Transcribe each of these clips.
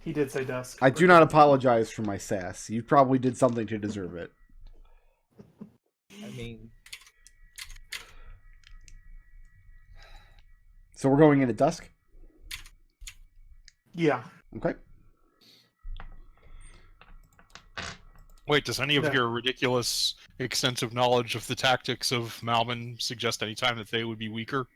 He did say dusk. I do not apologize for my sass. You probably did something to deserve it. I mean... So we're going into dusk? Yeah. Okay. Wait, does any of your ridiculous, extensive knowledge of the tactics of Malman suggest any time that they would be weaker?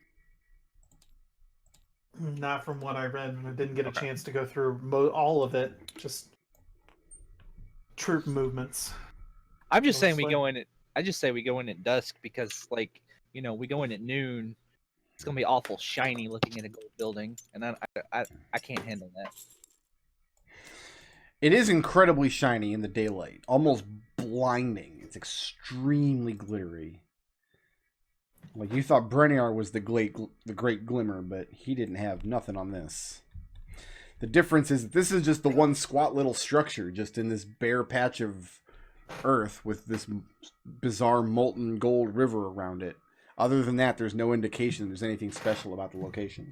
Not from what I read. I didn't get a chance to go through all of it. Just troop movements. I'm just saying we go in at... I just say we go in at dusk because, like, you know, we go in at noon. It's gonna be awful shiny looking at a gold building, and I can't handle that. It is incredibly shiny in the daylight, almost blinding. It's extremely glittery. Like you thought Breniar was the great glimmer, but he didn't have nothing on this. The difference is that this is just the one squat little structure, just in this bare patch of earth with this bizarre molten gold river around it. Other than that, there's no indication there's anything special about the location.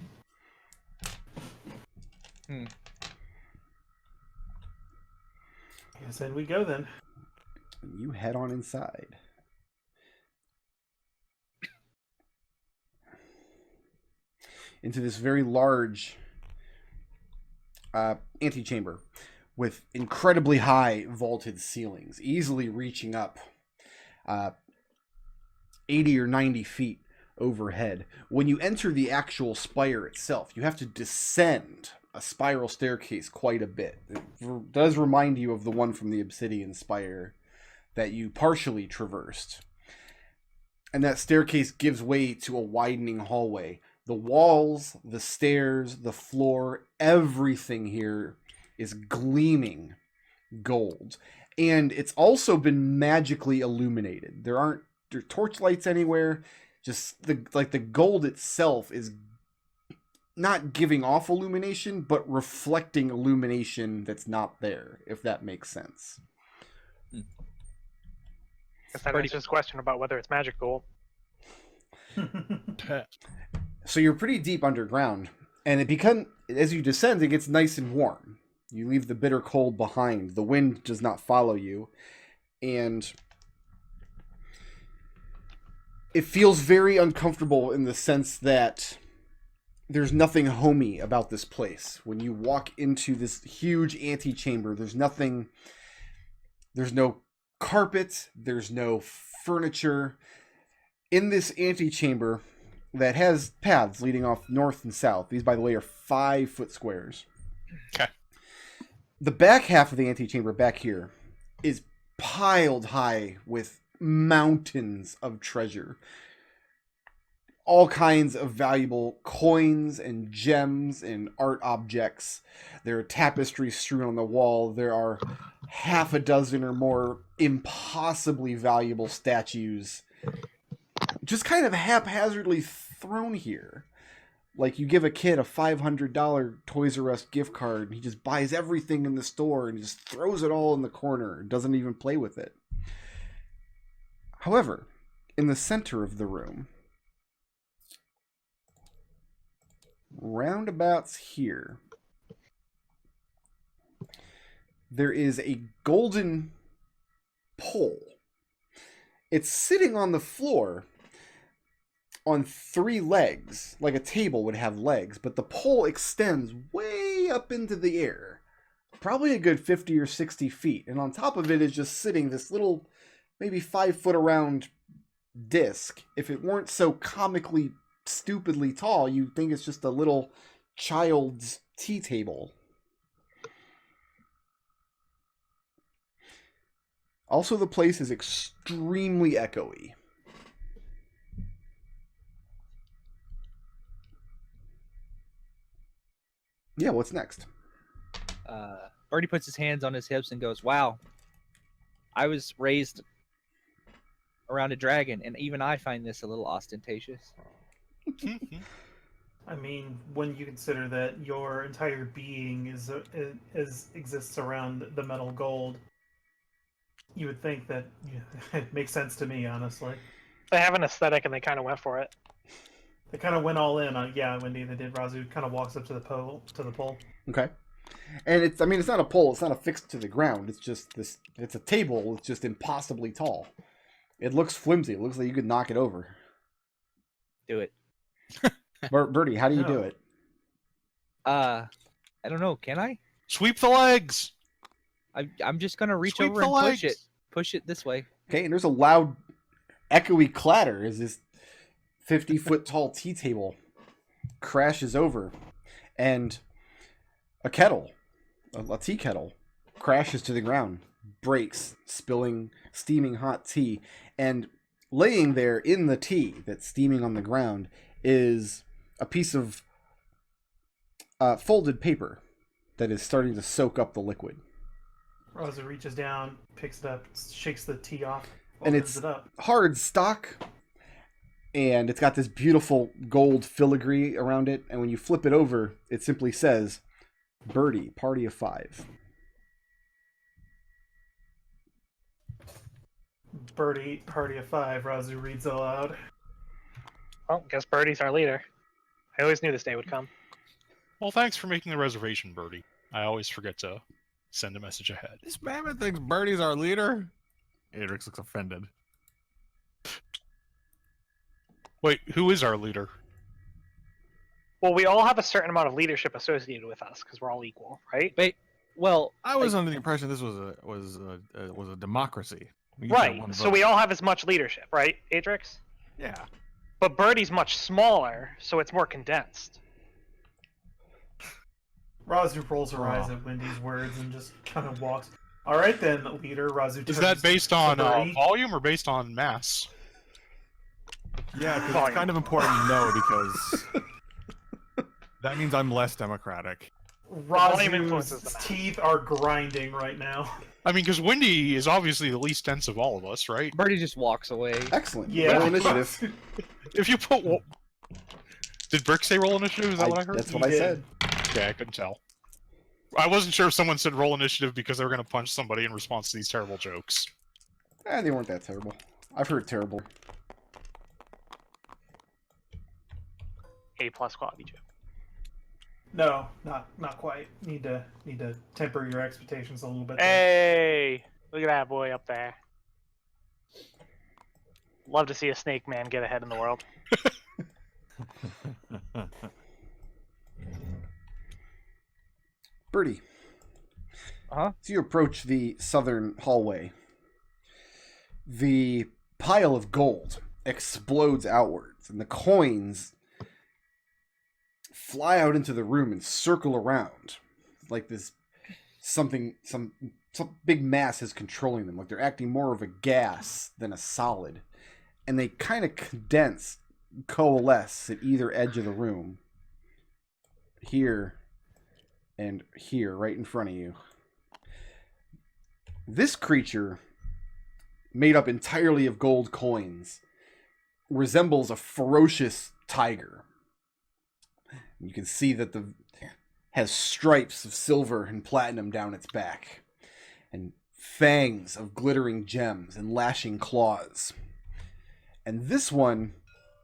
Guess in we go then. You head on inside. Into this very large antechamber with incredibly high vaulted ceilings, easily reaching up 80 or 90 feet overhead. When you enter the actual spire itself, you have to descend a spiral staircase quite a bit. It does remind you of the one from the Obsidian Spire that you partially traversed. And that staircase gives way to a widening hallway. The walls, the stairs, the floor, everything here is gleaming gold. And it's also been magically illuminated. There aren't torchlights anywhere. Just the gold itself is not giving off illumination, but reflecting illumination that's not there, if that makes sense. Guess that answers the question about whether it's magic gold. So you're pretty deep underground, and as you descend, it gets nice and warm. You leave the bitter cold behind. The wind does not follow you, and it feels very uncomfortable in the sense that there's nothing homey about this place. When you walk into this huge antechamber, there's no carpet, there's no furniture. In this antechamber that has paths leading off north and south, these, by the way, are 5-foot squares. Okay. The back half of the antechamber back here is piled high with mountains of treasure. All kinds of valuable coins and gems and art objects. There are tapestries strewn on the wall. There are half a dozen or more impossibly valuable statues just kind of haphazardly thrown here. Like you give a kid a $500 Toys R Us gift card and he just buys everything in the store and just throws it all in the corner and doesn't even play with it. However, in the center of the room, roundabouts here, there is a golden pole. It's sitting on the floor on 3 legs, like a table would have legs, but the pole extends way up into the air, probably a good 50 or 60 feet, and on top of it is just sitting this little, maybe 5-foot around disc. If it weren't so comically stupidly tall, you'd think it's just a little child's tea table. Also, the place is extremely echoey. Yeah, what's next? Birdie puts his hands on his hips and goes, "Wow, I was raised around a dragon, and even I find this a little ostentatious." I mean, when you consider that your entire being exists around the metal gold, you would think that it makes sense to me, honestly. They have an aesthetic and they kind of went for it. They kind of went all in on, yeah, Wendy, they did. Raazu kind of walks up to the pole. Okay. And it's not a pole, it's not affixed to the ground. It's just it's a table, it's just impossibly tall. It looks flimsy. It looks like you could knock it over. Do it. Birdie, how do you do No. it? I don't know. Can I? Sweep the legs. I'm just gonna reach Sweep over the and legs. push it this way. Okay, and there's a loud, echoey clatter as this 50-foot tall tea table crashes over, and a kettle, a tea kettle, crashes to the ground, breaks, spilling steaming hot tea, and laying there in the tea that's steaming on the ground is a piece of folded paper that is starting to soak up the liquid. Raazu reaches down, picks it up, shakes the tea off, And opens it's it up. hard stock, and it's got this beautiful gold filigree around it, and when you flip it over, it simply says, Birdie, party of 5. Birdie, party of 5, Raazu reads aloud. Well, guess Birdie's our leader. I always knew this day would come. Well, thanks for making the reservation, Birdie. I always forget to send a message ahead. This mammoth thinks Birdie's our leader? Adrex looks offended. Wait, who is our leader? Well, we all have a certain amount of leadership associated with us because we're all equal, right? Wait. Well, I was under the impression this was a democracy. We each had Right. one So vote. we all have as much leadership, right, Adrex? Yeah. But Birdie's much smaller, so it's more condensed. Raazu rolls her eyes at Wendy's words and just kind of walks. All right then, leader. Raazu. Is turns that based to on Birdie. volume or based on mass? Yeah, because Volume. it's kind of important to know because that means I'm less democratic. volume influences the Raazu's math. teeth are grinding right now. I mean, because Wendy is obviously the least dense of all of us, right? Birdie just walks away. Excellent. Yeah. Roll initiative. If you put... Did Brick say roll initiative? Is that what I heard? That's what You I did. said. Okay, I couldn't tell. I wasn't sure if someone said roll initiative because they were going to punch somebody in response to these terrible jokes. They weren't that terrible. I've heard terrible. A+ quality joke. No, not quite. Need to temper your expectations a little bit. there. Hey! Look at that boy up there. Love to see a snake man get ahead in the world. Birdie. Uh-huh. As you approach the southern hallway, the pile of gold explodes outwards, and the coins fly out into the room and circle around like this some big mass is controlling them, like they're acting more of a gas than a solid, and they kind of coalesce at either edge of the room, here and here, right in front of you. This creature, made up entirely of gold coins, resembles a ferocious tiger. You can see that has stripes of silver and platinum down its back, and fangs of glittering gems and lashing claws. And this one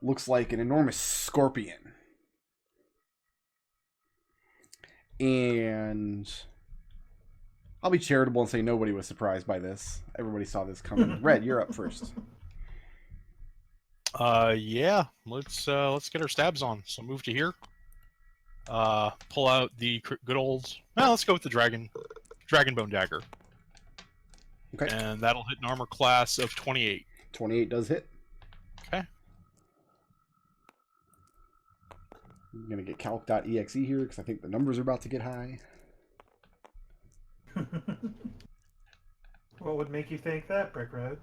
looks like an enormous scorpion. And I'll be charitable and say nobody was surprised by this. Everybody saw this coming. Red, you're up first. Yeah. Let's get our stabs on. So move to here. Pull out the good old... Well, let's go with the Dragonbone Dagger. Okay. And that'll hit an armor class of 28. 28 does hit. Okay. I'm going to get calc.exe here because I think the numbers are about to get high. What would make you think that, Brick Road?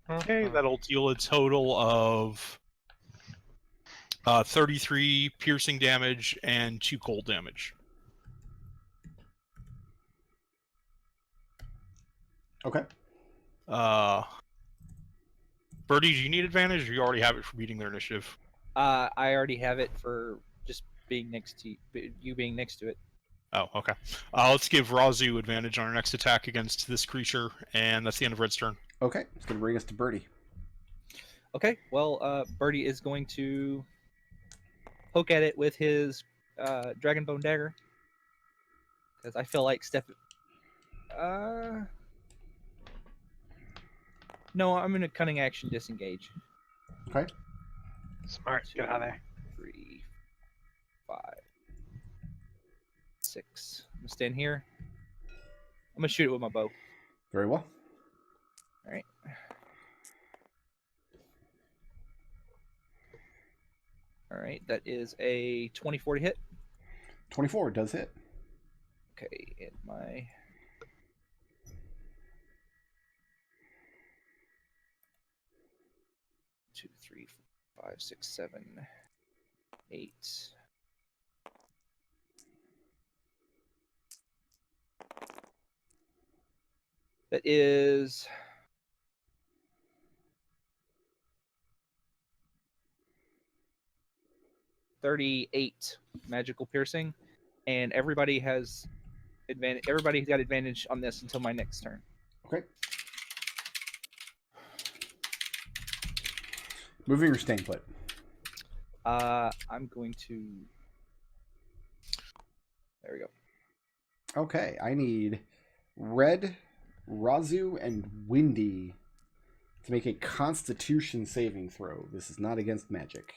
Okay, that'll deal a total of 33 piercing damage and 2 cold damage. Okay. Birdie, do you need advantage, or you already have it for beating their initiative? I already have it for just being next to you being next to it. Oh, okay. Let's give Raazu advantage on our next attack against this creature, and that's the end of Red's turn. Okay, it's going to bring us to Birdie. Okay, well, Birdie is going to poke at it with his Dragonbone dagger. Because I feel like no, I'm in a cunning action disengage. Okay. Smart. Get out of there. 3, 5, 6. I'm gonna stand here. I'm gonna shoot it with my bow. Very well. All right. All right. That is a 24 to hit. 24 does hit. Okay, and my 2, 3, 4, 5, 6, 7, 8. That is 38 magical piercing, and everybody has advantage. Everybody's got advantage on this until my next turn. Okay. Moving or staying put? I'm going to. There we go. Okay, I need Red, Raazu, and Windy to make a Constitution saving throw. This is not against magic.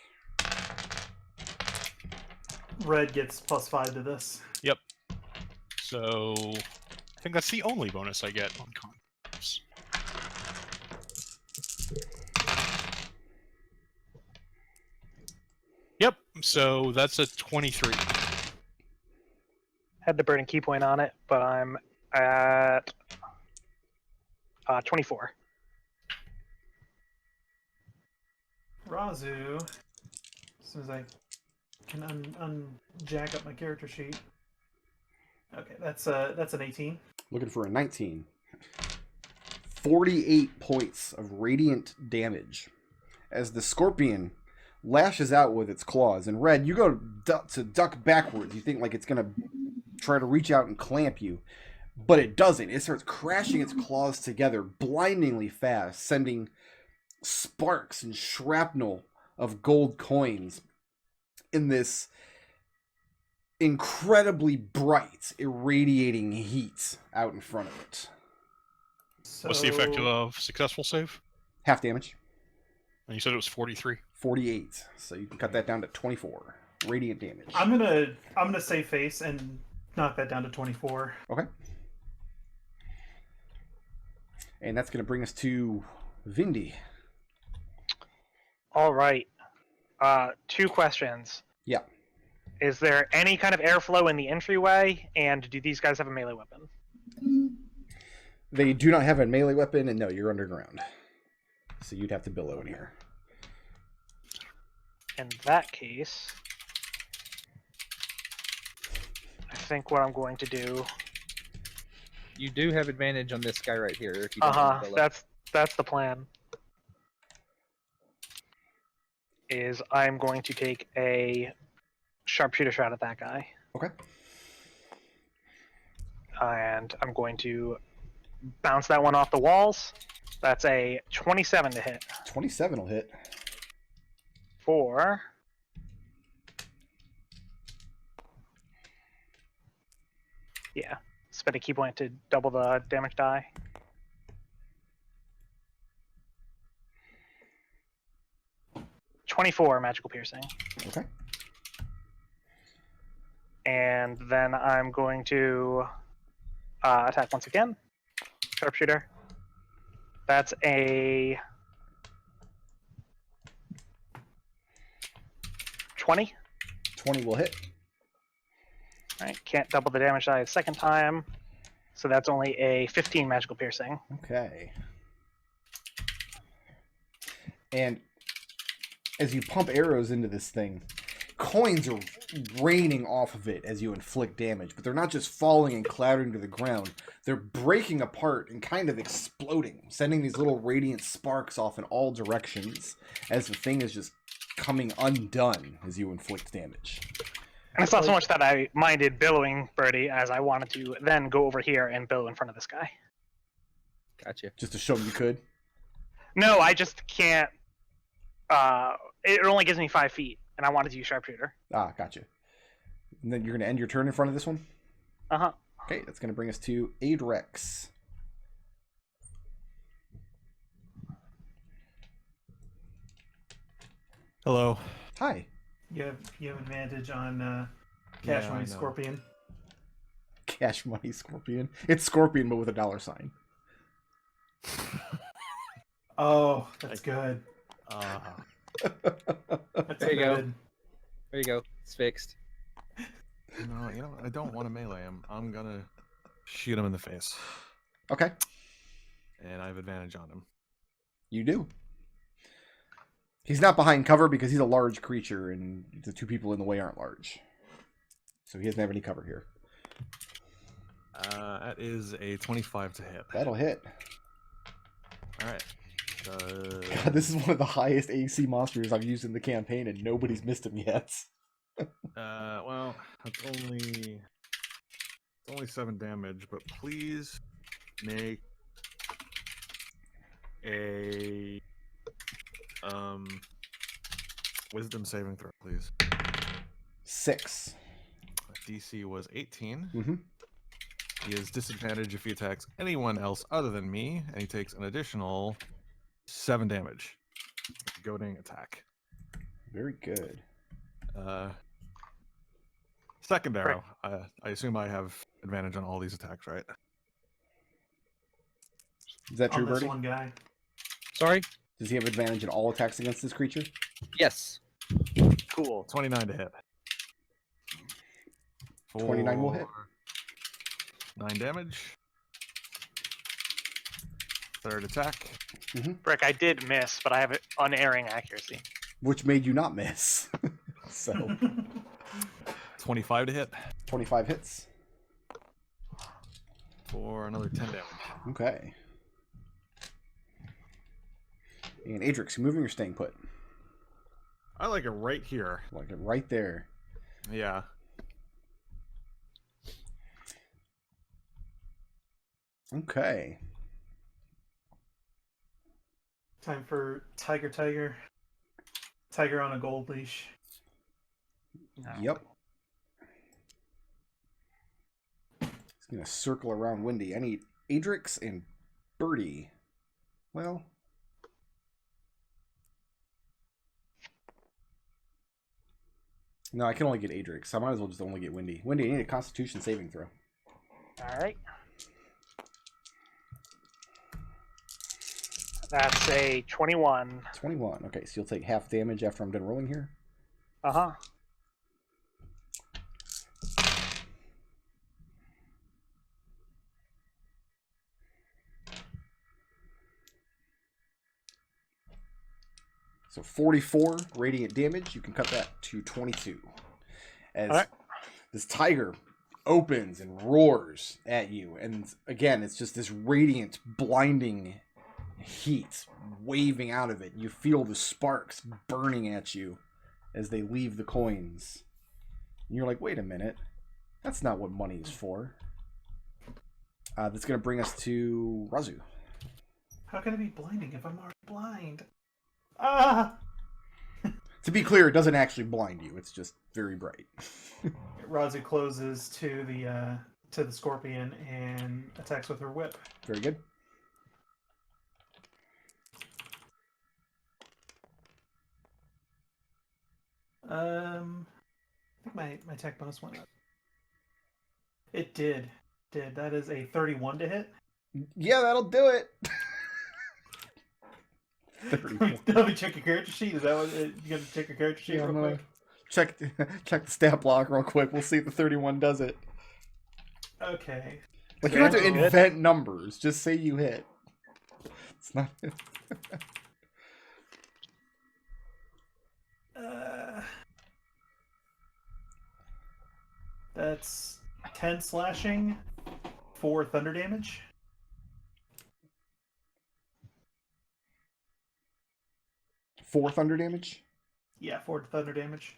Red gets +5 to this. Yep. So I think that's the only bonus I get on con. Oops. Yep. So that's a 23. Had the burning key point on it, but I'm at 24. Raazu, as soon as I can unjack up my character sheet. Okay, that's an 18. Looking for a 19. 48 points of radiant damage as the scorpion lashes out with its claws. And Red, you go to duck backwards. You think like it's going to try to reach out and clamp you, but it doesn't. It starts crashing its claws together blindingly fast, sending sparks and shrapnel of gold coins in this incredibly bright, irradiating heat out in front of it. So, What's the effect of a successful save? Half damage. And you said it was 43. 48. So you can cut that down to 24 radiant damage. I'm gonna save face and knock that down to 24. Okay. And that's going to bring us to Vindy. All right. 2 questions. Yeah. Is there any kind of airflow in the entryway? And do these guys have a melee weapon? They do not have a melee weapon, and no, you're underground. So you'd have to billow in here. In that case, I think what I'm going to do. You do have advantage on this guy right here. If you don't want to fill it. That's the plan. Is I'm going to take a sharpshooter shot at that guy. Okay. And I'm going to bounce that one off the walls. That's a 27 to hit. 27 will hit. For spend a key point to double the damage die. .24 magical piercing. Okay. And then I'm going to attack once again. Sharpshooter. That's a 20. 20 will hit. Alright, can't double the damage die a second time. So that's only a 15 magical piercing. Okay. And as you pump arrows into this thing, coins are raining off of it as you inflict damage, but they're not just falling and clattering to the ground. They're breaking apart and kind of exploding, sending these little radiant sparks off in all directions as the thing is just coming undone as you inflict damage. And it's not so much that I minded billowing Birdie as I wanted to then go over here and billow in front of this guy. Gotcha. Just to show him you could. No, I just can't. It only gives me 5 feet, and I wanted to use sharpshooter. Ah, gotcha. And then you're going to end your turn in front of this one? Uh-huh. Okay, that's going to bring us to Adrex. Hello. Hi. You have advantage on Cash Yeah, I Money know. Scorpion. Cash Money Scorpion. It's Scorpion, but with a $sign. Oh, that's good. That's There you go. good. There you go. It's fixed. No, I don't want to melee him. I'm gonna shoot him in the face, Okay, and I have advantage on him. you do. He's not behind cover because he's a large creature, and the two people in the way aren't large. So he doesn't have any cover here. That is a 25 to hit. That'll hit. All right. God, this is one of the highest AC monsters I've used in the campaign, and nobody's missed him yet. Well, it's only 7 damage, but please make a wisdom saving throw, please. 6. DC was 18. Mm-hmm. He is disadvantaged if he attacks anyone else other than me, and he takes an additional 7 damage. Goading attack. Very good. Second arrow. I assume I have advantage on all these attacks, right? Is that true, On this Birdie? one guy. Sorry? Does he have advantage in all attacks against this creature? Yes. Cool. 29 to hit. 29 will hit. 9 damage. Third attack. Brick, I did miss, but I have unerring accuracy. Which made you not miss. So, 25 to hit 25 hits. for another 10 damage. Okay. And Adrex, you moving or staying put? I like it right here. Like it right there. Yeah. Okay. Time for Tiger. Tiger on a gold leash. Yep. He's going to circle around Windy. I need Adrex and Birdie. Well. No, I can only get Adrex. I might as well just only get Windy. Windy, I need a Constitution saving throw. All right. That's a 21. 21. Okay, so you'll take half damage after I'm done rolling here. Uh-huh. So 44 radiant damage. You can cut that to 22. As this tiger opens and roars at you. And again, it's just this radiant, blinding heat waving out of it. You feel the sparks burning at you as they leave the coins. And you're like, wait a minute. That's not what money is for. That's going to bring us to Raazu. How can it be blinding if I'm already blind? Ah! To be clear, it doesn't actually blind you. It's just very bright. Raazu closes to the scorpion and attacks with her whip. Very good. I think my attack bonus went up. It did. That is a 31 to hit. Yeah, that'll do it. 31. Let me check your character sheet. Is that what you got to check your character sheet Yeah, real quick? Check the stat block real quick. We'll see if the 31 does it. Okay. Like, you don't have to Good. invent numbers. Just say you hit. It's not. That's 10 slashing, 4 thunder damage. Four thunder damage. Yeah, 4 thunder damage.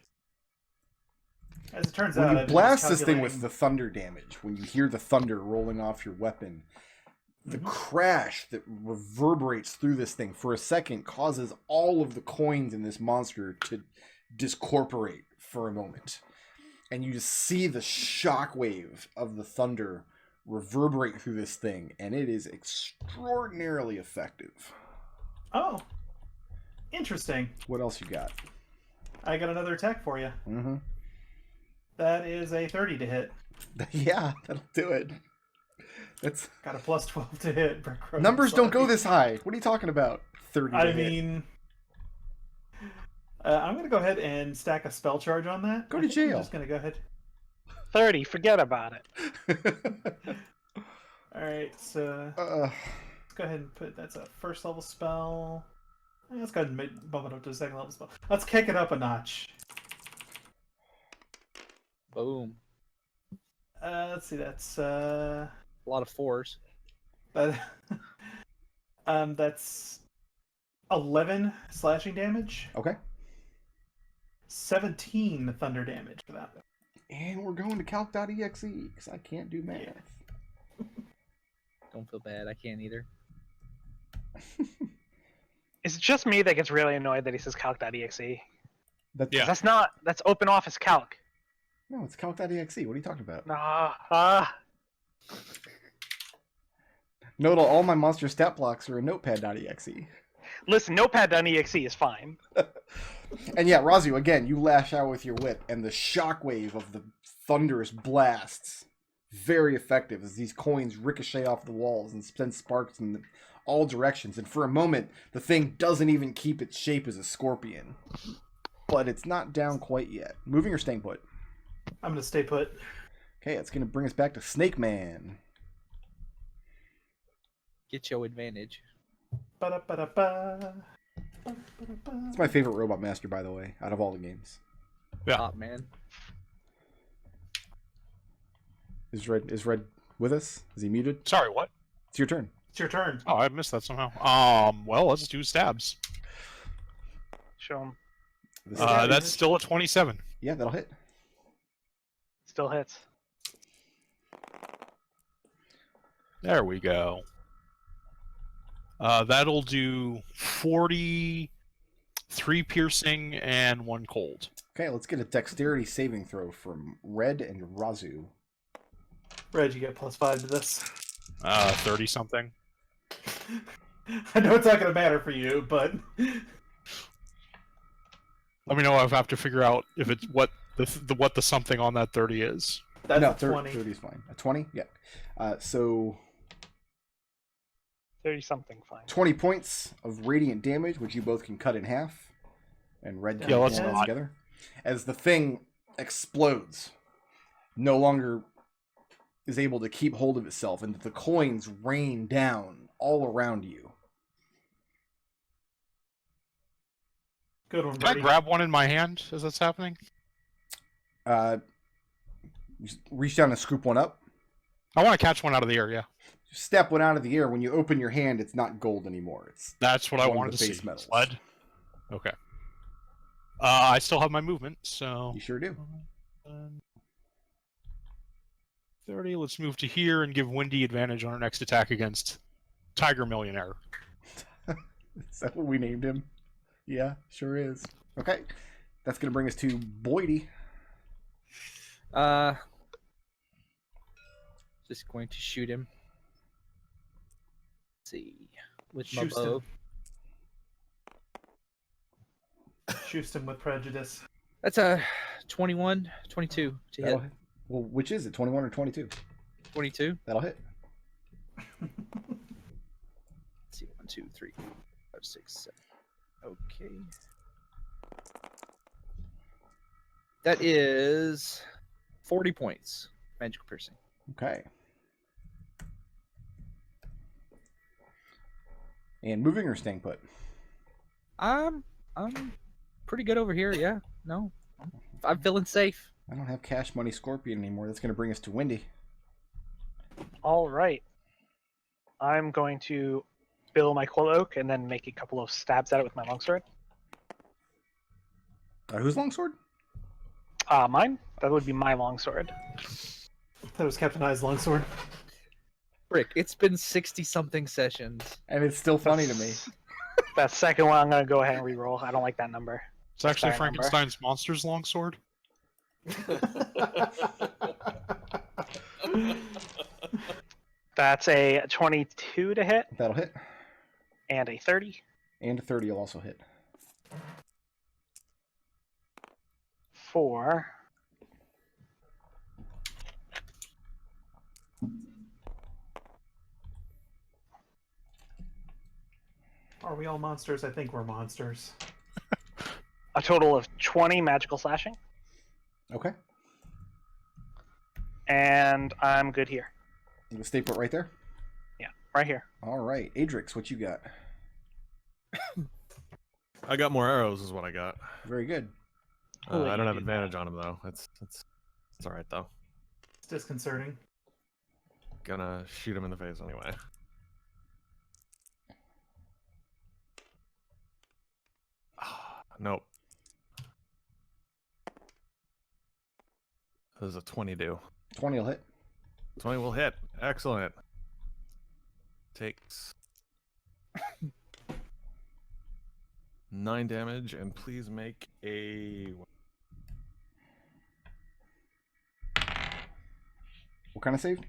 As it turns When out, you I've been blast this thing with calculating- the thunder damage, when you hear the thunder rolling off your weapon, the crash that reverberates through this thing for a second causes all of the coins in this monster to discorporate for a moment. And you just see the shockwave of the thunder reverberate through this thing, and it is extraordinarily effective. Oh, interesting. What else you got? I got another attack for you. Mm-hmm. That is a 30 to hit. Yeah, that'll do it. That's Got a plus 12 to hit. numbers don't go this high. What are you talking about? 30 to I hit. mean, I'm going to go ahead and stack a spell charge on that. Go I to think I'm jail. just going to go ahead. 30. Forget about it. All right, so let's go ahead and put that's a first level spell. Let's go ahead and bump it up to a second level spell. Let's kick it up a notch. Boom. Let's see, that's A lot of 4s. that's 11 slashing damage, Okay. 17 thunder damage for that. And we're going to calc.exe because I can't do math. Don't feel bad. I can't either. Is it just me that gets really annoyed that he says calc.exe? That's, Yeah. That's open office calc. No, it's calc.exe. What are you talking about? Nodal, all my monster stat blocks are in notepad.exe. Listen, notepad.exe is fine. And yeah, Raazu, again, you lash out with your whip, and the shockwave of the thunderous blasts, very effective as these coins ricochet off the walls and send sparks in all directions. And for a moment, the thing doesn't even keep its shape as a scorpion. But it's not down quite yet. Moving or staying put? I'm going to stay put. Okay, it's going to bring us back to Snake Man. Get your advantage. Ba-da-ba-da-ba. It's my favorite Robot Master, by the way, out of all the games. Yeah. Top man. Is Red with us? Is he muted? Sorry, what? It's your turn. It's your turn. Oh, I missed that somehow. Well, let's do stabs. Show him. That's still a 27. Yeah, that'll hit. Still hits. There we go. That'll do 43 piercing and 1 cold. Okay, let's get a dexterity saving throw from Red and Raazu. Red, you get +5 to this. 30 something. I know it's not going to matter for you, but Let me know if I have to figure out if it's what the something on that 30 is. that's No, a 20. 30 is fine. A 20? Yeah. So 30 something, fine. 20 points of radiant damage, which you both can cut in half. And Red can Yeah, pull let's them not. together. As the thing explodes, no longer is able to keep hold of itself, and the coins rain down all around you. Good one, Can I buddy. grab one in my hand as that's happening? You just reach down and scoop one up. I want to catch one out of the air, yeah. Step one out of the air. When you open your hand, it's not gold anymore. It's That's what I One of wanted the to base see. metals. Lead. Okay. I still have my movement, so... you sure do. 30. Let's move to here and give Windy advantage on our next attack against Tiger Millionaire. Is that what we named him? Yeah, sure is. Okay, that's gonna bring us to Boydie. Just going to shoot him. Let's see. With my Shoot him. bow. Shoots him with prejudice. That's a 21, 22 to hit. That'll hit. Well, which is it? 21 or 22? 22. That'll hit. Let's see. 1, 2, 3, 4, 5, 6, 7. Okay. That is 40 points. Magical piercing. Okay. And moving or staying put? I'm pretty good over here. Yeah. No. I'm feeling safe. I don't have cash money scorpion anymore. That's going to bring us to Windy. All right. I'm going to bill my cloak and then make a couple of stabs at it with my longsword. Who's longsword? Mine? That would be my longsword. That was Captain I's longsword. Frick, it's been 60-something sessions. And it's still funny to me. That second one, I'm gonna go ahead and re-roll. I don't like that number. It's actually Sorry, number. Frankenstein's monster's longsword. That's a 22 to hit That'll hit. and a 30. And a 30 will also hit. 4. Are we all monsters? I think we're monsters. A total of 20 magical slashing. Okay. And I'm good here. You stay put right there. Yeah, right here. All right. Adrex, what you got? I got more arrows, is what I got. Very good. Holy I don't have dude. advantage on them though. It's all right though. It's disconcerting. Gonna shoot him in the face anyway. Nope. This is a 20 do. 20 will hit. 20 will hit. Excellent. Takes 9 damage, and please make a. What kind of save?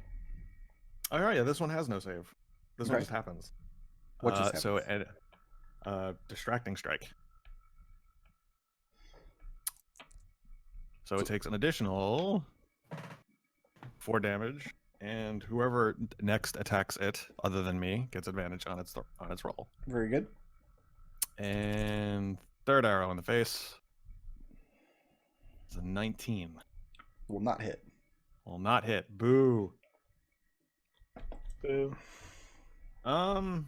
All right, yeah, this one has no save. This one Okay. just happens. What just happens? So, distracting strike. So it takes an additional 4 damage, and whoever next attacks it, other than me, gets advantage on its roll. Very good. And third arrow in the face. It's a 19. Will not hit. Will not hit. Boo. Boo. No.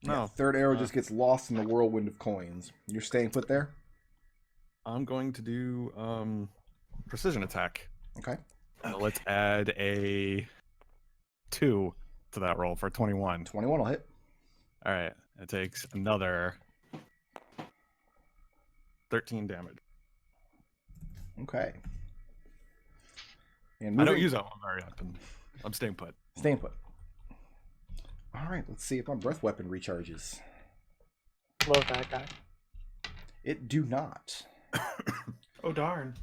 Yeah, third arrow just gets lost in the whirlwind of coins. You're staying put there? I'm going to do precision attack. Okay. Let's add a 2 to that roll for 21. 21 will hit. All right. It takes another 13 damage. Okay. And I don't moving- use that one very often. I'm staying put. Staying put. All right, let's see if my breath weapon recharges. Love that guy. It do not. Oh darn.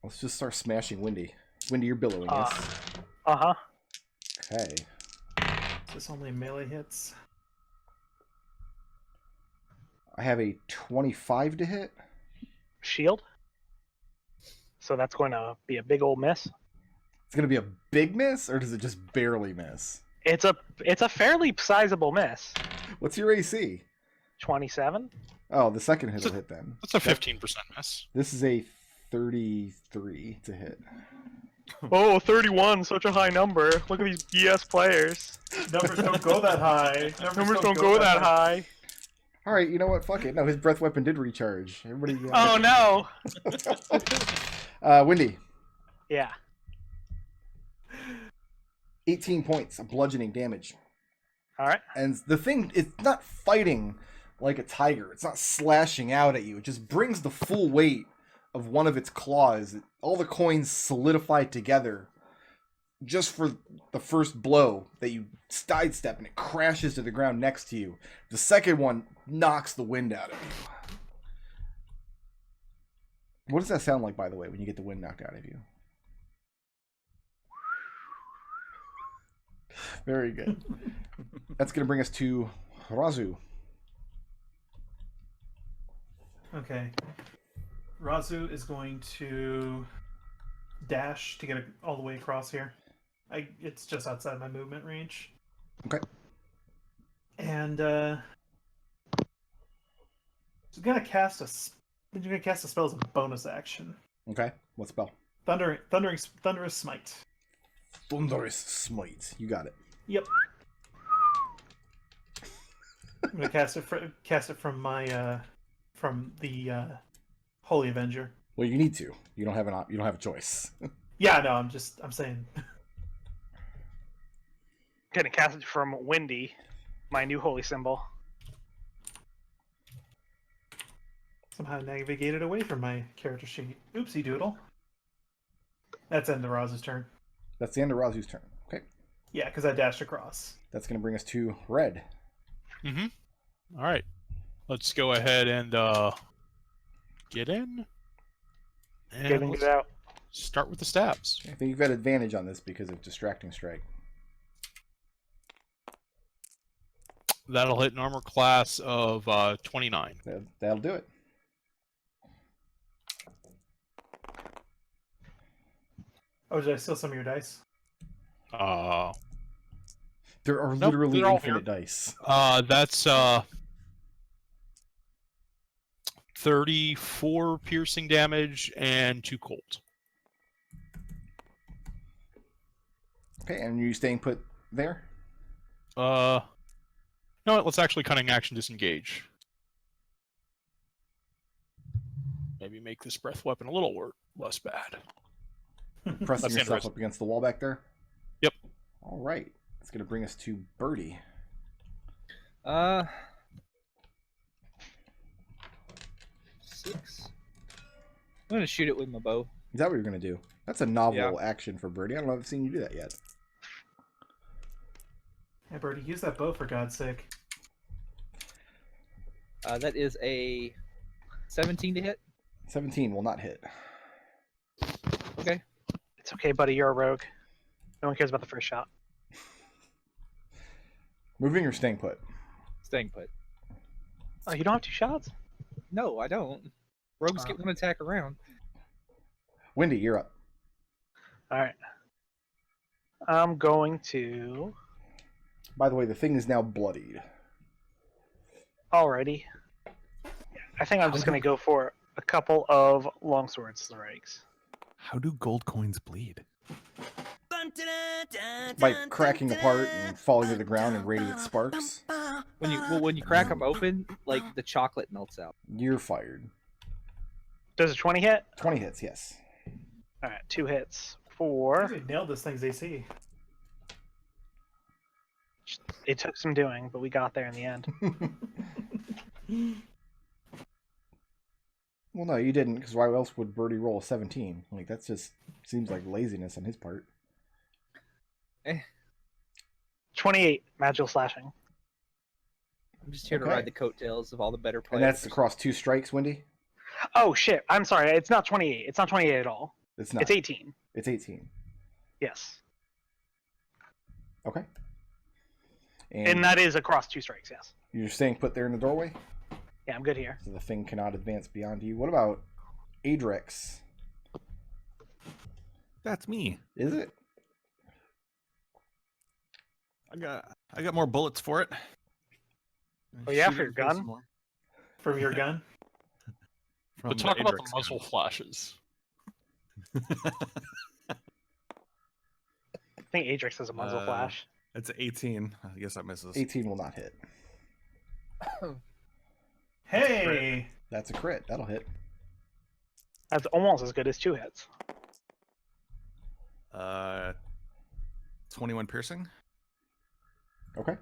Let's just start smashing Windy. Windy, you're billowing, yes? Uh-huh. Okay. Is this only melee hits? I have a 25 to hit. Shield. So that's going to be a big old miss. It's going to be a big miss, or does it just barely miss? It's a fairly sizable miss. What's your AC? 27. Oh, the second hit will hit then. That's a 15% miss. This is a 33 to hit. Oh, 31, such a high number. Look at these BS players. Numbers don't go that high. Numbers don't go that high. All right, you know what? Fuck it. No, his breath weapon did recharge. Everybody. Oh no. Windy, Yeah. 18 points of bludgeoning damage. All right. And the thing, it's not fighting like a tiger. It's not slashing out at you. It just brings the full weight of one of its claws. All the coins solidify together just for the first blow that you sidestep, and it crashes to the ground next to you. The second one knocks the wind out of you. What does that sound like, by the way, when you get the wind knocked out of you? Very good. That's going to bring us to Raazu. Okay. Raazu is going to dash to get all the way across here. It's just outside my movement range. Okay. And he's gonna cast a spell as a bonus action. Okay. What spell? Thunderous Smite. Thunderous Smite. You got it. Yep. I'm gonna cast it from my from the Holy Avenger. Well, you need to. You don't have you don't have a choice. Yeah, no, I'm saying. Gonna cast it from Windy, my new holy symbol. Somehow navigated away from my character sheet. Oopsie doodle. That's end of Raazu's turn. That's the end of Raazu's turn. Okay. Yeah, because I dashed across. That's going to bring us to red. Mm-hmm. All right. Let's go ahead and get in. And Getting let's it out. start with the stabs. I think you've got advantage on this because of Distracting Strike. That'll hit an armor class of 29. That'll do it. Oh, did I steal some of your dice? There are Nope, literally they're all infinite dice. That's 34 piercing damage and 2 cold. Okay, and you staying put there? No, let's actually cunning action disengage. Maybe make this breath weapon a little less bad. Pressing That's yourself interesting. up against the wall back there? Yep. All right. It's going to bring us to Birdie. 6. I'm gonna shoot it with my bow. Is that what you're going to do? That's a novel action for Birdie. I don't know if I've seen you do that yet. Hey, Birdie, use that bow for God's sake. That is a 17 to hit. 17 will not hit. Okay. It's okay, buddy. You're a rogue. No one cares about the first shot. Moving or staying put? Staying put. Oh, you don't have 2 shots? No, I don't. Rogues get 1 attack around. Wendy, you're up. All right. I'm going to. By the way, the thing is now bloodied. Alrighty. I think I'm just going to go for a couple of longsword strikes. How do gold coins bleed? By cracking apart and falling to the ground in radiant sparks. When you crack them open, like the chocolate melts out. You're fired. Does a 20 hit? 20 hits, yes. All right, 2 hits I for. think we nailed this thing's AC. It took some doing, but we got there in the end. Well, no, you didn't, because why else would Birdie roll a 17? Like, that just seems like laziness on his part. 28 magical slashing. I'm just here to Okay. ride the coattails of all the better players. And that's across 2 strikes, Wendy? Oh shit! I'm sorry. It's not 28. It's not 28 at all. It's not. It's 18. It's 18. Yes, Okay. and that is across 2 strikes. Yes. You're staying put there in the doorway? Yeah, I'm good here. So the thing cannot advance beyond you. What about Adrex? That's me. Is it? I got more bullets for it. Oh, yeah, Shoot for it your in the face gun? some more. From your gun? From But talk about the Adrex muzzle gun. flashes. I think Adrex has a muzzle flash. It's 18. I guess that misses. 18 will not hit. Hey! That's a crit. That'll hit. That's almost as good as 2 hits. 21 piercing. Okay.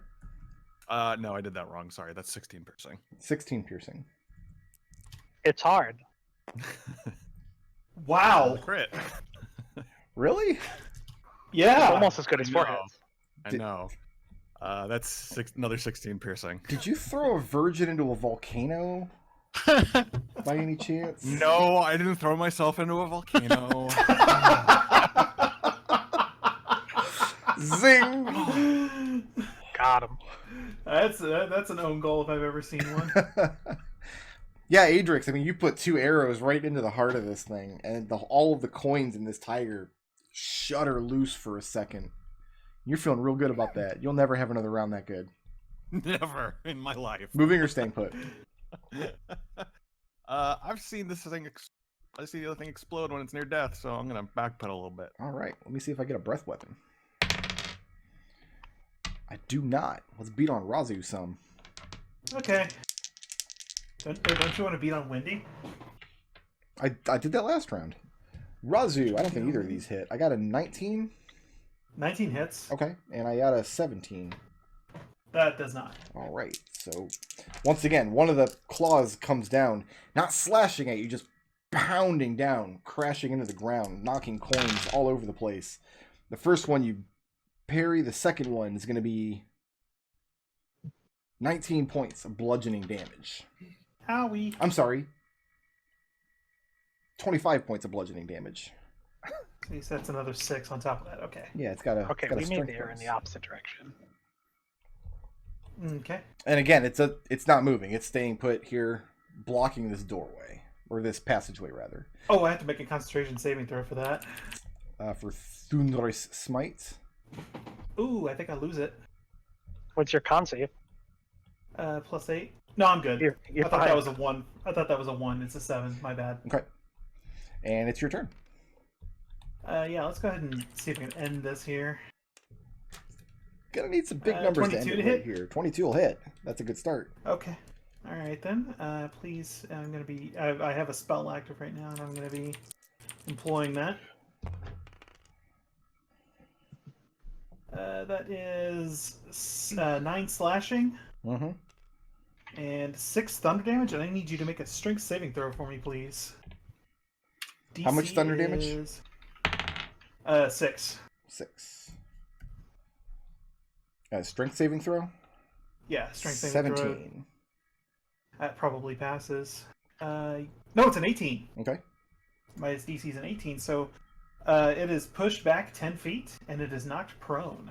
No, I did that wrong. Sorry, that's 16 piercing. 16 piercing. It's hard. Wow! Crit. Really? It's Yeah! almost as good as 4 No. hits. I know. That's another 16 piercing. Did you throw a virgin into a volcano by any chance? No, I didn't throw myself into a volcano. Zing! Got him. That's an own goal if I've ever seen one. Yeah, Adrix, I mean, you put 2 arrows right into the heart of this thing, and all of the coins in this tiger shudder loose for a second. You're feeling real good about that. You'll never have another round that good. Never in my life. Moving or staying put? I've seen this thing. I see the other thing explode when it's near death, so I'm gonna backpedal a little bit. All right, let me see if I get a breath weapon. I do not. Let's beat on Raazu some. Okay. Don't you want to beat on Wendy? I did that last round. Raazu, I don't think either of these hit. I got a 19. 19 hits. Okay, and I got a 17. That does not. All right, so Once again, one of the claws comes down, not slashing at you, just pounding down, crashing into the ground, knocking coins all over the place. The first one you parry, the second one is going to be 19 points of bludgeoning damage. Howie. I'm sorry. 25 points of bludgeoning damage. So that's another 6 on top of that. Okay. Yeah, it's got a. Okay, got a we made strength the error in bonus. the opposite direction. Okay. And again, it's not moving. It's staying put here, blocking this doorway or this passageway rather. Oh, I have to make a concentration saving throw for that. For Thunder's Smite. Ooh, I think I lose it. What's your con save? +8. No, I'm good. You're I thought fine. that was a 1. I thought that was a 1. It's a 7. My bad. Okay. And it's your turn. Yeah, let's go ahead and see if we can end this here. Gonna need some big numbers to end 22 it to right hit? here. 22 will hit. That's a good start. Okay. All right then. Please, I'm gonna be. I have a spell active right now, and I'm gonna be employing that. That is 9 slashing Mm-hmm. and 6 thunder damage, and I need you to make a strength saving throw for me, please. How much DC thunder damage? is, 6. 6. Strength saving throw? Yeah, strength saving 17. throw. That probably passes. No, it's an 18. Okay. My DC is an 18, so it is pushed back 10 feet, and it is knocked prone.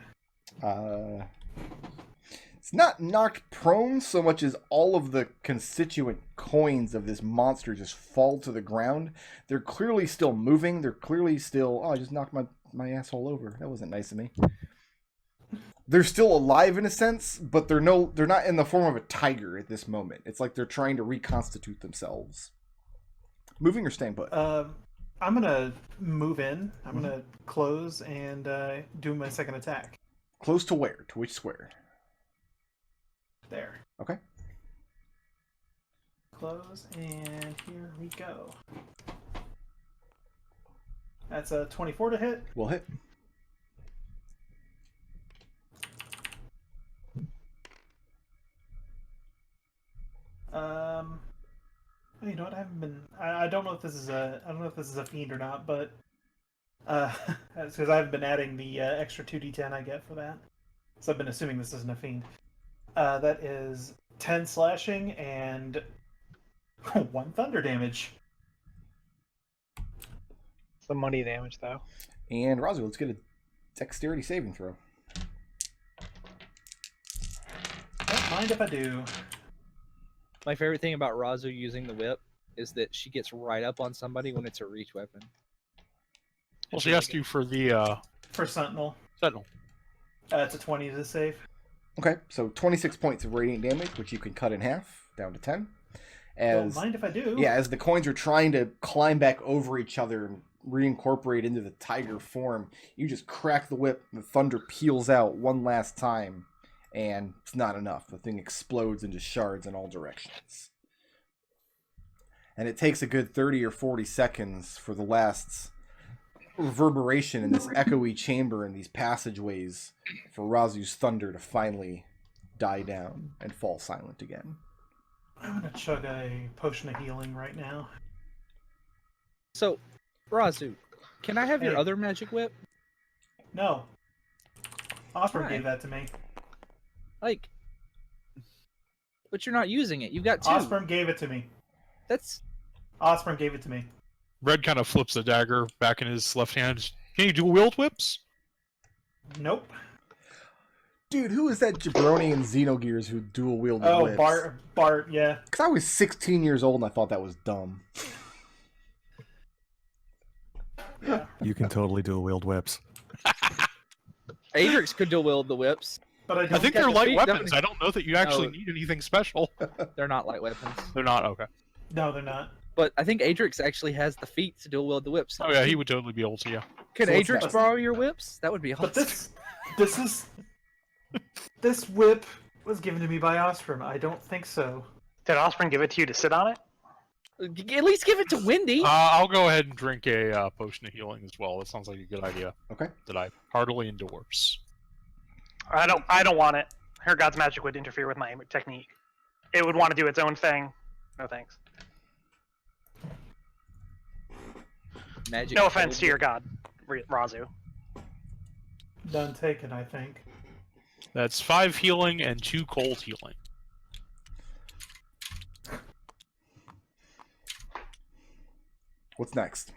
It's not knocked prone so much as all of the constituent coins of this monster just fall to the ground. They're clearly still moving. They're clearly still... Oh, I just knocked my asshole over. That wasn't nice of me. They're still alive in a sense, but they're not in the form of a tiger at this moment. It's like they're trying to reconstitute themselves. Moving or staying put? I'm gonna move in. I'm gonna close and do my second attack. Close to where? To which square? There. Okay. Close, and here we go. That's a 24 to hit. We'll hit. You know what? I haven't been. I don't know if this is a. I don't know if this is a fiend or not, but because I haven't been adding the extra 2d10 I get for that, so I've been assuming this isn't a fiend. That is 10 slashing and 1 thunder damage. Some money damage, though. And Raazu, let's get a dexterity saving throw. Don't mind if I do. My favorite thing about Raazu using the whip is that she gets right up on somebody when it's a reach weapon. Well, she asked you for the For Sentinel, Sentinel. it's a 20 to save. Okay, so 26 points of radiant damage, which you can cut in half, down to 10. Don't mind if I do. Yeah, as the coins are trying to climb back over each other and reincorporate into the tiger form, you just crack the whip, and the thunder peels out one last time, and it's not enough. The thing explodes into shards in all directions. And it takes a good 30 or 40 seconds for the last reverberation in this echoey chamber and these passageways for Raazu's thunder to finally die down and fall silent again. I'm gonna chug a potion of healing right now. So, Raazu, can I have your Hey. other magic whip? No. Osprey Why? gave that to me. Like, but you're not using it. You've got 2. Osprey gave it to me. That's Osprey gave it to me. Red kind of flips the dagger back in his left hand. Can you dual wield whips? Nope. Dude, who is that jabroni in Xenogears who dual wielded Oh, whips? Bart, yeah. Because I was 16 years old and I thought that was dumb. Yeah. You can totally dual wield whips. Adrex could dual wield the whips. But I I don't think got they're the light feet, weapons. don't I don't know that you actually Oh. need anything special. They're not light weapons. They're not? Okay. No, they're not. But I think Adrex actually has the feet to dual wield the whips. Oh yeah, he would totally be able to, yeah. Could So what's Adrex that? borrow your whips? That would be awesome. But this whip was given to me by Ostrom. I don't think so. Did Osprey give it to you to sit on it? At least give it to Wendy. I'll go ahead and drink a potion of healing as well. That sounds like a good idea Okay. that I heartily endorse. I don't want it. Her God's magic would interfere with my technique. it would want to do its own thing. No thanks. Magic. No offense to your god, Raazu. Done taken, I think. That's 5 healing and 2 cold healing. What's next?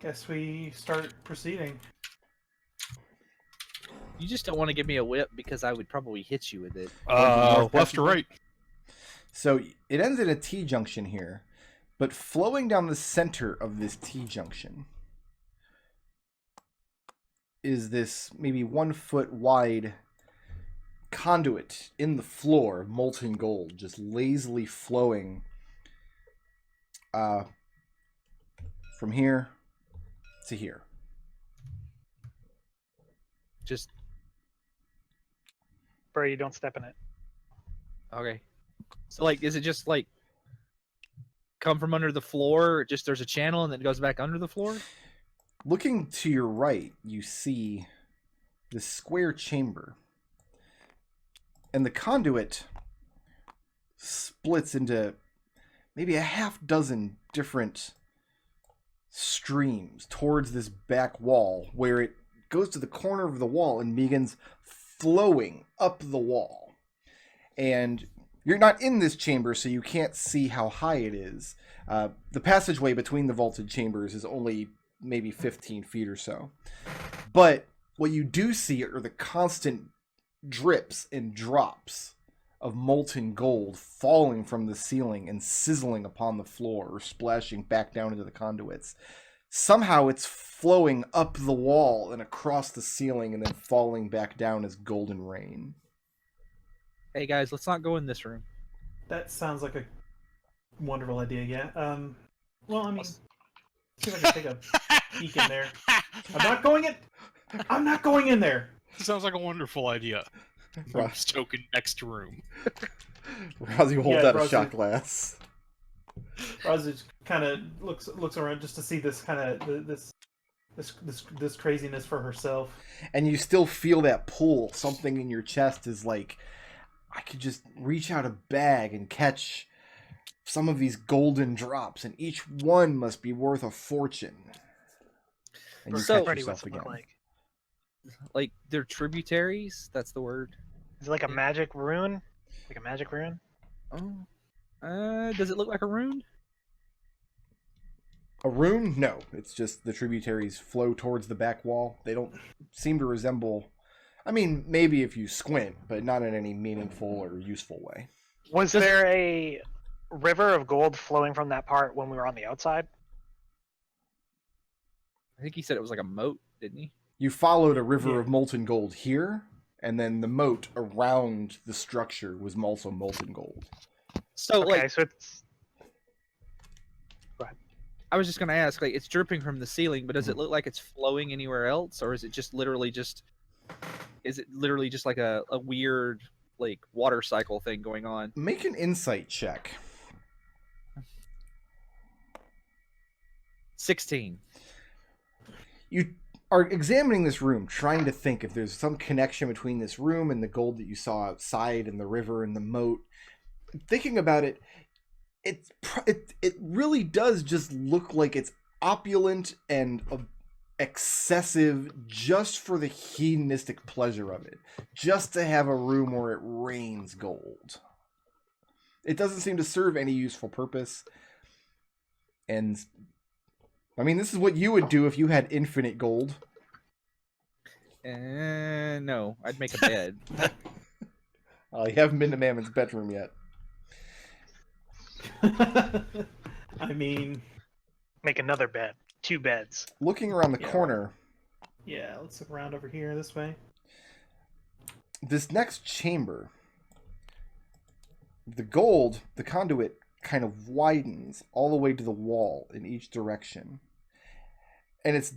Guess we start proceeding. You just don't want to give me a whip because I would probably hit you with it. Left to right. So it ends in a T-junction here, but flowing down the center of this T-junction is this maybe 1 foot wide conduit in the floor of molten gold, just lazily flowing from here to here. Just Birdie, don't step in it. okay. So like, is it just like come from under the floor? Just there's a channel and then it goes back under the floor? Looking to your right, you see this square chamber. And the conduit splits into maybe a half dozen different streams towards this back wall, where it goes to the corner of the wall and begins flowing up the wall. And you're not in this chamber, so you can't see how high it is. The passageway between the vaulted chambers is only maybe 15 feet or so. But what you do see are the constant drips and drops of molten gold falling from the ceiling and sizzling upon the floor or splashing back down into the conduits. Somehow it's flowing up the wall and across the ceiling and then falling back down as golden rain. Hey guys, let's not go in this room. That sounds like a wonderful idea, yeah. Well, I mean, see if I can take a peek in there. I'm not going in there! Sounds like a wonderful idea. Token next room. Raazu holds out a shot glass. Raazu kind of looks around just to see this kind of this craziness for herself. And you still feel that pull. Something in your chest is like, I could just reach out a bag and catch some of these golden drops, and each one must be worth a fortune. And you So- catch yourself again. Like they're tributaries. That's the word. Is it like a magic rune? Like a magic rune? Oh, does it look like a rune? A rune? No. It's just the tributaries flow towards the back wall. They don't seem to resemble... I mean, maybe if you squint, but not in any meaningful or useful way. Was there a river of gold flowing from that part when we were on the outside? I think he said it was like a moat, didn't he? You followed a river of molten gold here, and then the moat around the structure was also molten gold. So Okay, like, so it's I was just gonna ask, like, it's dripping from the ceiling, but does it look like it's flowing anywhere else, or is it just literally just? Is it literally just like a weird like water cycle thing going on? Make an insight check. 16. You are examining this room, trying to think if there's some connection between this room and the gold that you saw outside and the river and the moat. Thinking about it, it really does just look like it's opulent and excessive just for the hedonistic pleasure of it. Just to have a room where it rains gold. It doesn't seem to serve any useful purpose. And I mean, this is what you would do if you had infinite gold. No, I'd make a bed. You haven't been to Mammon's bedroom yet. I mean, make another bed. 2 beds. Looking around the Yeah. corner, yeah, let's look around over here this way. this next chamber, the gold, the conduit kind of widens all the way to the wall in each direction. And it's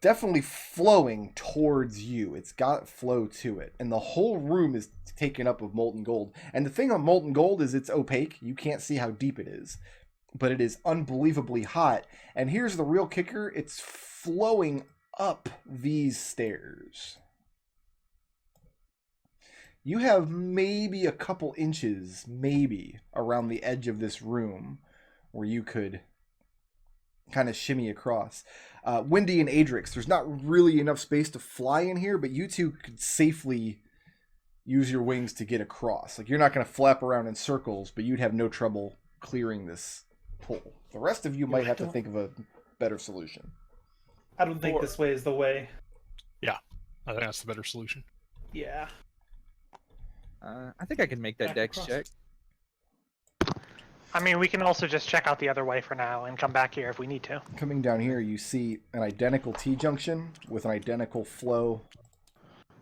definitely flowing towards you. It's got flow to it. And the whole room is taken up with molten gold. And the thing on molten gold is it's opaque. You can't see how deep it is. But it is unbelievably hot. And here's the real kicker. It's flowing up these stairs. you have maybe a couple inches, maybe, around the edge of this room where you could kind of shimmy across. Windy and Adrex, there's not really enough space to fly in here, but you two could safely use your wings to get across. Like, you're not going to flap around in circles, but you'd have no trouble clearing this pool. The rest of you might have to think of a better solution. I don't think this way is the way. Yeah, I think that's the better solution. Yeah. I think I can make that Back dex across. check. I mean, we can also just check out the other way for now and come back here if we need to. Coming down here, you see an identical T-junction with an identical flow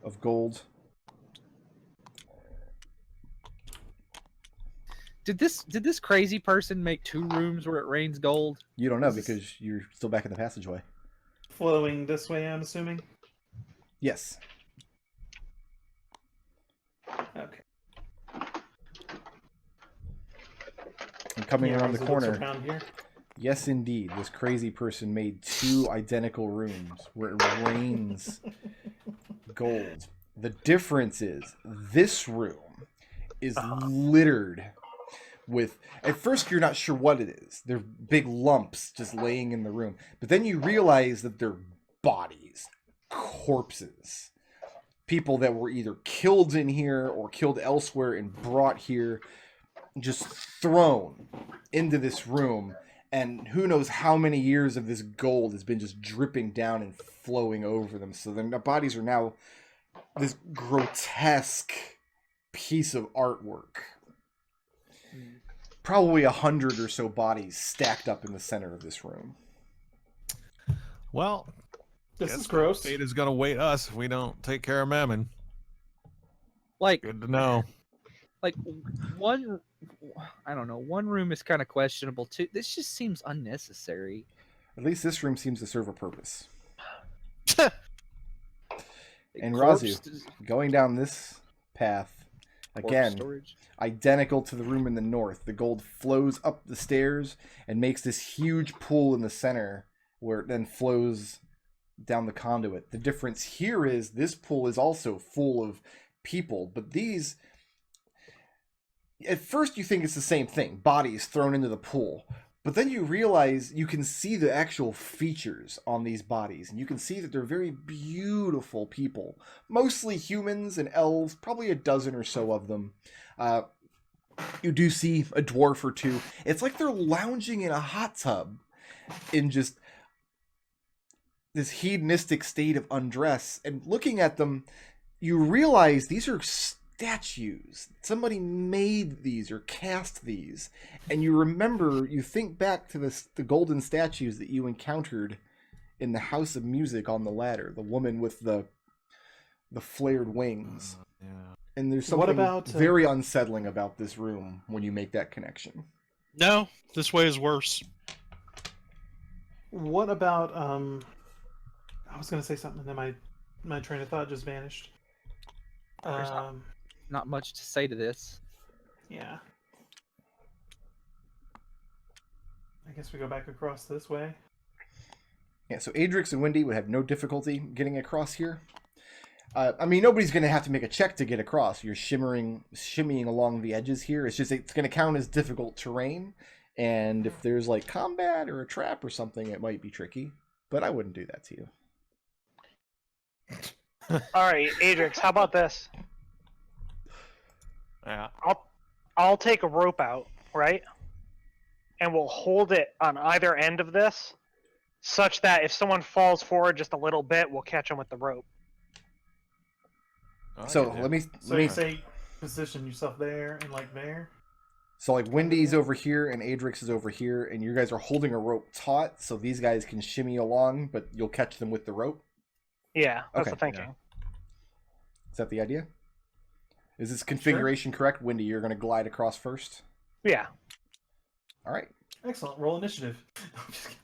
of gold. Did this crazy person make 2 rooms where it rains gold? You don't know Is this- because you're still back in the passageway. Flowing this way, I'm assuming. Yes. Okay. And coming around the Raazu looks corner, around here. yes indeed, this crazy person made 2 identical rooms where it rains gold. The difference is this room is littered with, at first you're not sure what it is. They're big lumps just laying in the room. But then you realize that they're bodies, corpses. People that were either killed in here or killed elsewhere and brought here, just thrown into this room. And who knows how many years of this gold has been just dripping down and flowing over them. So their bodies are now this grotesque piece of artwork. Probably 100 or so bodies stacked up in the center of this room. Well, This guess is gross. fate is gonna wait us if we don't take care of Mammon. Like Good to know. one, I don't know. One room is kind of questionable too. This just seems unnecessary. At least this room seems to serve a purpose. Like, And corpse- Raazu, going down this path, corpse again, storage. identical to the room in the north. The gold flows up the stairs and makes this huge pool in the center where it then flows down the conduit. The difference here is this pool is also full of people, but these, at first you think it's the same thing, bodies thrown into the pool. But then you realize you can see the actual features on these bodies, and you can see that they're very beautiful people. Mostly humans and elves, probably a dozen or so of them. You do see a dwarf or 2. It's like they're lounging in a hot tub in just this hedonistic state of undress. And looking at them, you realize these are statues. Somebody made these or cast these. And you remember, you think back to the golden statues that you encountered in the House of Music on the ladder. The woman with the flared wings. Yeah. And there's What something about, very unsettling about this room when you make that connection. No, this way is worse. What about I was gonna say something and then my train of thought just vanished. There's not much to say to this. Yeah. I guess we go back across this way. Yeah, so Adrex and Windy would have no difficulty getting across here. I mean, nobody's going to have to make a check to get across. You're shimmying along the edges here. It's just, it's going to count as difficult terrain. And if there's like combat or a trap or something, it might be tricky. But I wouldn't do that to you. All right, Adrex, how about this? Yeah. I'll take a rope out, right? And we'll hold it on either end of this, such that if someone falls forward just a little bit, we'll catch them with the rope. Oh, I So get you. let me You say position yourself there and like there. So like Windy's over here and Adrex is over here, and you guys are holding a rope taut, so these guys can shimmy along, but you'll catch them with the rope. Yeah, that's Okay, the thinking. Is that the idea? Is this configuration correct? Windy, you're going to glide across first. Yeah. All right. Excellent. Roll initiative. I'm just kidding.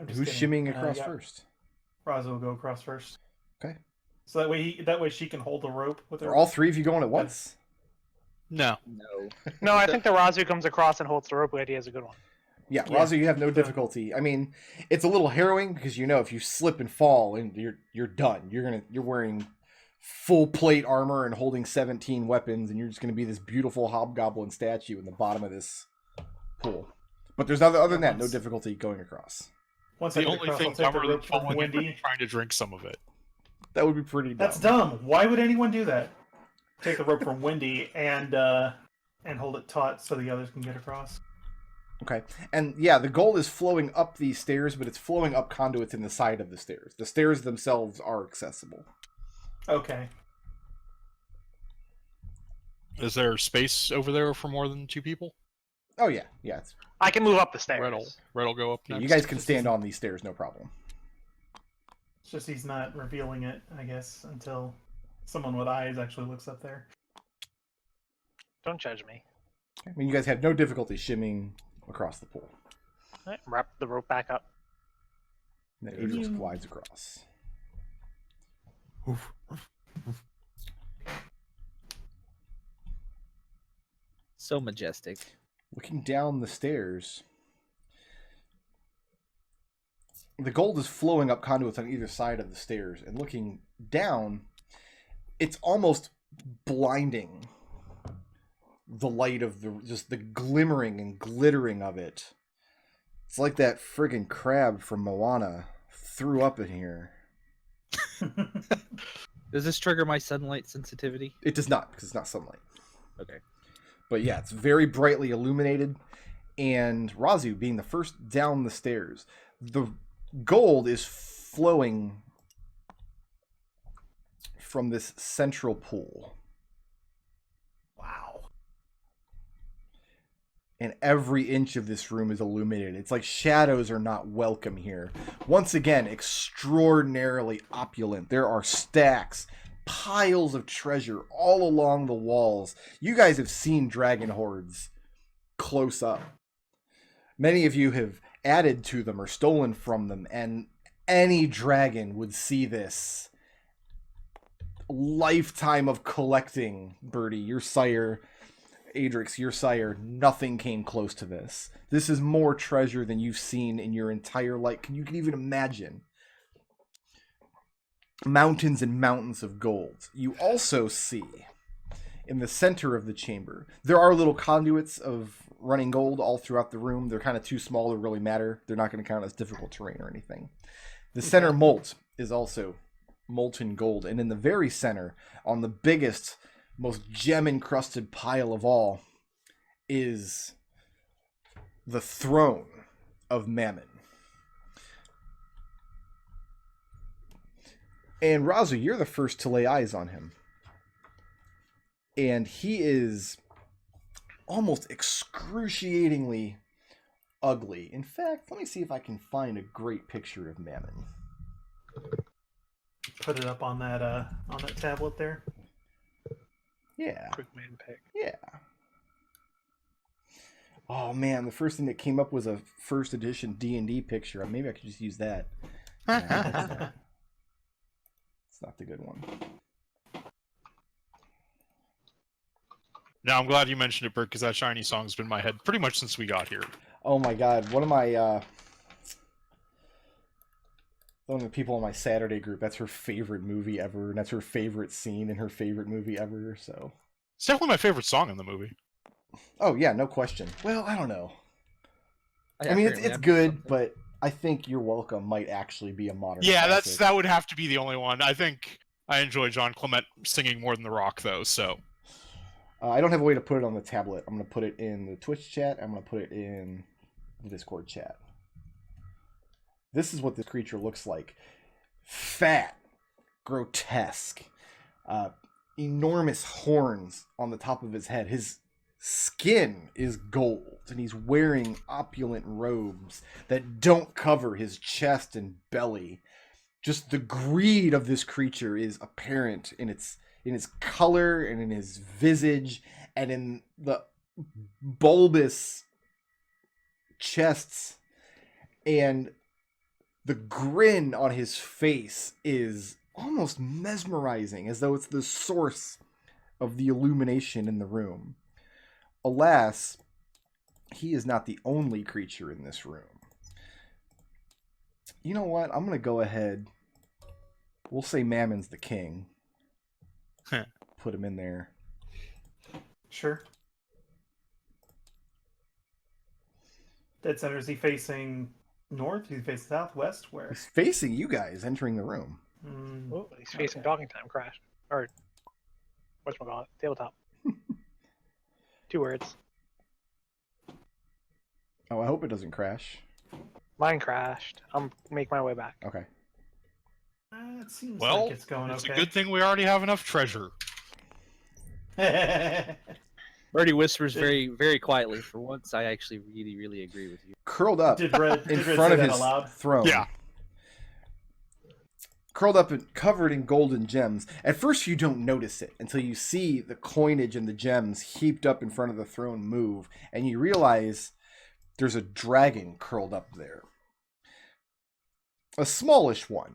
I'm just Who's kidding. shimmying across Yeah, first? Raazu will go across first. Okay. So that way she can hold the rope with her. Are all 3 of you going at once? No. No. No, I think the Raazu comes across and holds the rope idea is a good one. Yeah, Yeah. Raazu, you have no difficulty. I mean, it's a little harrowing because you know if you slip and fall and you're done. You're wearing full plate armor and holding 17 weapons, and you're just going to be this beautiful hobgoblin statue in the bottom of this pool. But there's other than that, no difficulty going across. Once The I get only across, thing I'll take the dumber than rope from falling in would be Wendy. trying to drink some of it. That would be pretty dumb. That's dumb. Why would anyone do that? Take the rope from Wendy and hold it taut so the others can get across. Okay. And yeah, the gold is flowing up these stairs, but it's flowing up conduits in the side of the stairs. The stairs themselves are accessible. Okay. Is there space over there for more than 2 people? Oh yeah, yeah. I can move up the stairs. Red'll go up next. You guys can stand on these stairs, no problem. It's just he's not revealing it, I guess, until someone with eyes actually looks up there. Don't judge me. I mean, you guys have no difficulty shimming across the pool. All right, wrap the rope back up. And then Adrex glides across. So majestic. Looking down the stairs, the gold is flowing up conduits on either side of the stairs, and looking down, it's almost blinding. The light of just the glimmering and glittering of it. It's like that friggin' crab from Moana threw up in here. Does this trigger my sunlight sensitivity? It does not, because it's not sunlight. Okay. But yeah, it's very brightly illuminated. And Raazu, being the first down the stairs, the gold is flowing from this central pool. Wow. And every inch of this room is illuminated. It's like shadows are not welcome here. Once again, extraordinarily opulent. There are stacks, piles of treasure all along the walls. You guys have seen dragon hordes close up. Many of you have added to them or stolen from them, and any dragon would see this lifetime of collecting. Birdie, your sire, Adrex, your sire, nothing came close to this. This is more treasure than you've seen in your entire life. You can even imagine. Mountains and mountains of gold. You also see in the center of the chamber, there are little conduits of running gold all throughout the room. They're kind of too small to really matter. They're not going to count as difficult terrain or anything. The center moat is also molten gold. And in the very center, on the biggest, most gem-encrusted pile of all, is the throne of Mammon. And Raazu, you're the first to lay eyes on him. And he is almost excruciatingly ugly. In fact, let me see if I can find a great picture of Mammon. Put it up on that tablet there. Yeah. Quick man pick. Yeah. Oh man, the first thing that came up was a first edition D&D picture. Maybe I could just use that. It's not the good one. Now, I'm glad you mentioned it, Bert, because that shiny song's been in my head pretty much since we got here. Oh my god, one of the people in my Saturday group, that's her favorite movie ever, and that's her favorite scene in her favorite movie ever, so... It's definitely my favorite song in the movie. Oh yeah, no question. Well, I don't know. I mean, it's good, but I think You're Welcome might actually be a modern classic. that would have to be the only one. I think I enjoy John Clement singing more than The Rock, though, so... I don't have a way to put it on the tablet. I'm going to put it in the Twitch chat. I'm going to put it in the Discord chat. This is what this creature looks like. Fat, grotesque, enormous horns on the top of his head. His skin is gold, and he's wearing opulent robes that don't cover his chest and belly. Just the greed of this creature is apparent in his color and in his visage and in the bulbous chests, and the grin on his face is almost mesmerizing, as though it's the source of the illumination in the room. Alas, he is not the only creature in this room. You know what? I'm going to go ahead. We'll say Mammon's the king. put him in there. Sure. Dead center, is he facing north? Is he facing south, west? Where? He's facing you guys entering the room. Oh, he's facing Okay. Talking Time Crash. Or, whatchamacallit? Tabletop. 2 words. Oh, I hope it doesn't crash. Mine crashed. I'm make my way back. Okay. It seems Well, like it's going it's okay. a good thing we already have enough treasure. Birdie whispers very, very quietly. For once, I actually really, really agree with you. Curled up Did Red in did Red front say of that his aloud? throne. Yeah. Curled up and covered in golden gems. At first, you don't notice it until you see the coinage and the gems heaped up in front of the throne move, and you realize there's a dragon curled up there. A smallish one.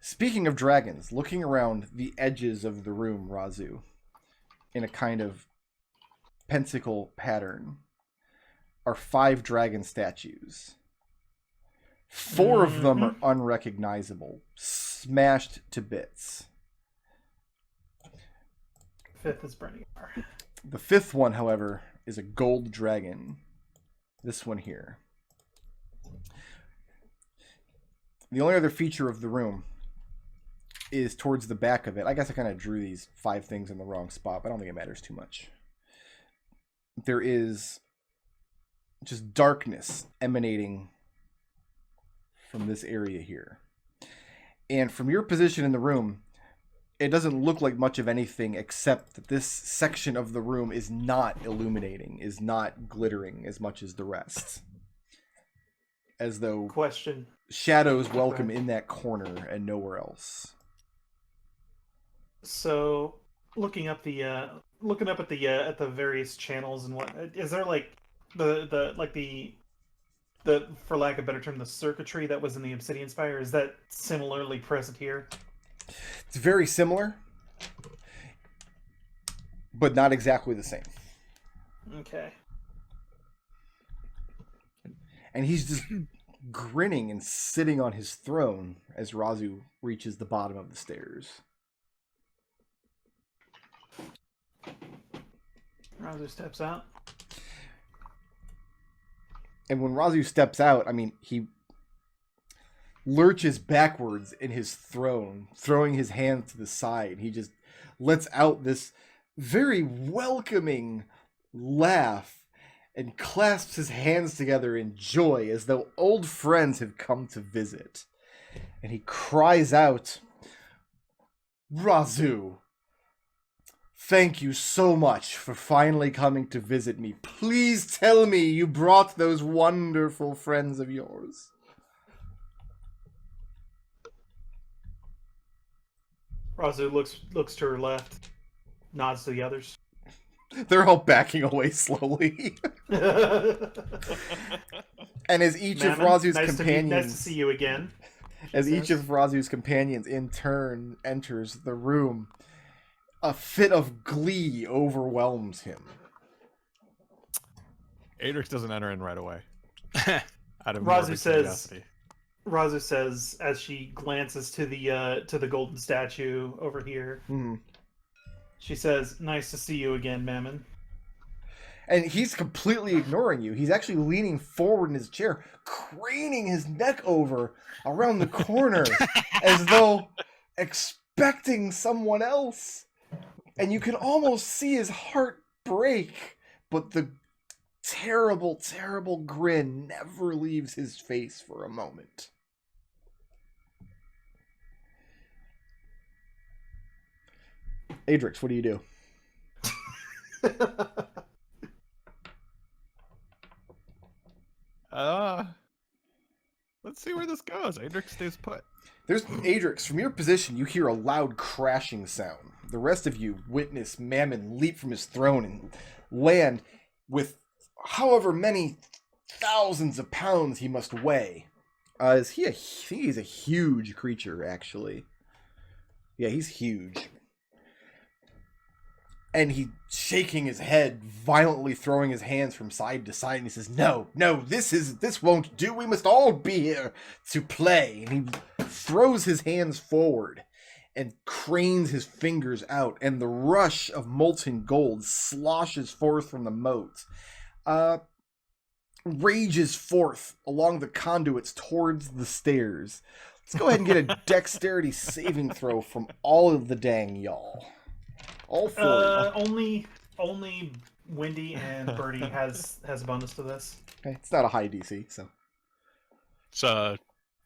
Speaking of dragons, looking around the edges of the room, Raazu, in a kind of pentacle pattern, are 5 dragon statues. 4 of them are unrecognizable, smashed to bits. 5th is Brenny. The 5th one, however, is a gold dragon. This one here. The only other feature of the room is towards the back of it. I guess I kind of drew these 5 things in the wrong spot, but I don't think it matters too much. There is just darkness emanating from this area here. And from your position in the room, it doesn't look like much of anything except that this section of the room is not illuminating, is not glittering as much as the rest. As though Question. shadows welcome in that corner and nowhere else. So, looking up at the various channels and what is there like the for lack of a better term, the circuitry that was in the Obsidian Spire, is that similarly present here? It's very similar, but not exactly the same. Okay. And he's just grinning and sitting on his throne as Raazu reaches the bottom of the stairs. Raazu steps out. And when Raazu steps out, I mean, he lurches backwards in his throne, throwing his hands to the side. He just lets out this very welcoming laugh and clasps his hands together in joy as though old friends have come to visit. And he cries out, "Raazu, thank you so much for finally coming to visit me. Please tell me you brought those wonderful friends of yours." Raazu looks to her left, nods to the others. They're all backing away slowly. And as each of Raazu's companions... nice to see you again. As each of Raazu's companions in turn enters the room, a fit of glee overwhelms him. Adrex doesn't enter in right away. Out of Raazu morbid says, curiosity. Raazu says as she glances to the golden statue over here. Mm. She says, "Nice to see you again, Mammon." And he's completely ignoring you. He's actually leaning forward in his chair, craning his neck over around the corner as though expecting someone else. And you can almost see his heart break, but the terrible, terrible grin never leaves his face for a moment. Adrex, what do you do? Let's see where this goes. Adrex stays put. There's Adrex. From your position, you hear a loud crashing sound. The rest of you witness Mammon leap from his throne and land with however many thousands of pounds he must weigh. I think he's a huge creature, actually. Yeah, he's huge. And he's shaking his head, violently throwing his hands from side to side, and he says, No, this won't do. We must all be here to play. And he throws his hands forward, and cranes his fingers out, and the rush of molten gold sloshes forth from the moat. Rages forth along the conduits towards the stairs. Let's go ahead and get a dexterity saving throw from all of the dang y'all. All four. Only Windy and Birdie has a bonus to this. Okay, it's not a high DC, so. It's